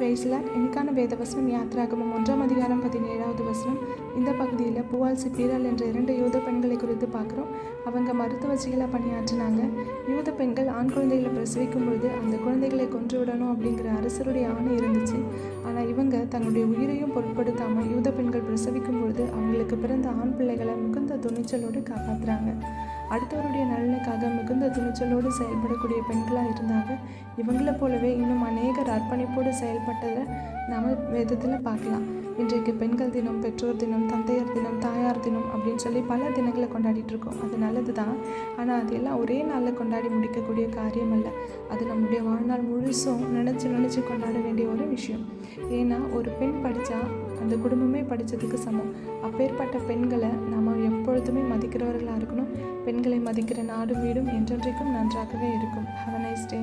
பிரைஸ்லாட். இன்னைக்கான வேத வசனம் யாத்ராகமம் 1ஆம் அதிகாரம் 17வது வசனம். இந்த பகுதியில் புவால் சிப்பீரால் என்ற 2 யூத பெண்களை குறித்து பார்க்குறோம். அவங்க மருத்துவச்சிகளாக பணியாற்றினாங்க. யூத பெண்கள் ஆண் குழந்தைகளை பிரசவிக்கும் பொழுது அந்த குழந்தைகளை கொன்று விடணும் அப்படிங்கிற அரசருடைய ஆணை இருந்துச்சு. ஆனால் இவங்க தன்னுடைய உயிரையும் பொருட்படுத்தாமல் யூத பெண்கள் பிரசவிக்கும் பொழுது அவங்களுக்கு பிறந்த ஆண் பிள்ளைகளை மிகுந்த துணிச்சலோடு காப்பாற்றுறாங்க. அடுத்தவருடைய நலனுக்காக மிகுந்த துணிச்சலோடு செயல்படக்கூடிய பெண்களாக இருந்தாங்க. இவங்களை போலவே இன்னும் அநேகர் அர்ப்பணிப்போடு செயல்பட்டதை நம்ம வேதத்தில் பார்க்கலாம். இன்றைக்கு பெண்கள் தினம், பெற்றோர் தினம், தந்தையர் தினம், தாயார் தினம் அப்படின்னு சொல்லி பல தினங்களை கொண்டாடிட்டு இருக்கோம். அது நல்லது தான். ஆனால் அது எல்லாம் ஒரே நாளில் கொண்டாடி முடிக்கக்கூடிய காரியம் அல்ல. அது நம்முடைய வாழ்நாள் முழுசும் நினச்சி கொண்டாட வேண்டிய ஒரு விஷயம். ஏன்னா ஒரு பெண் படித்தா அந்த குடும்பமே படித்ததுக்கு சமம். அப்பேற்பட்ட பெண்களை நம்ம எப்பொழுதுமே மதிக்கிறவர்களாக இருக்கணும். பெண்களை மதிக்கிற நாடும் வீடும் என்றென்றைக்கும் நன்றாகவே இருக்கும். Have a nice day.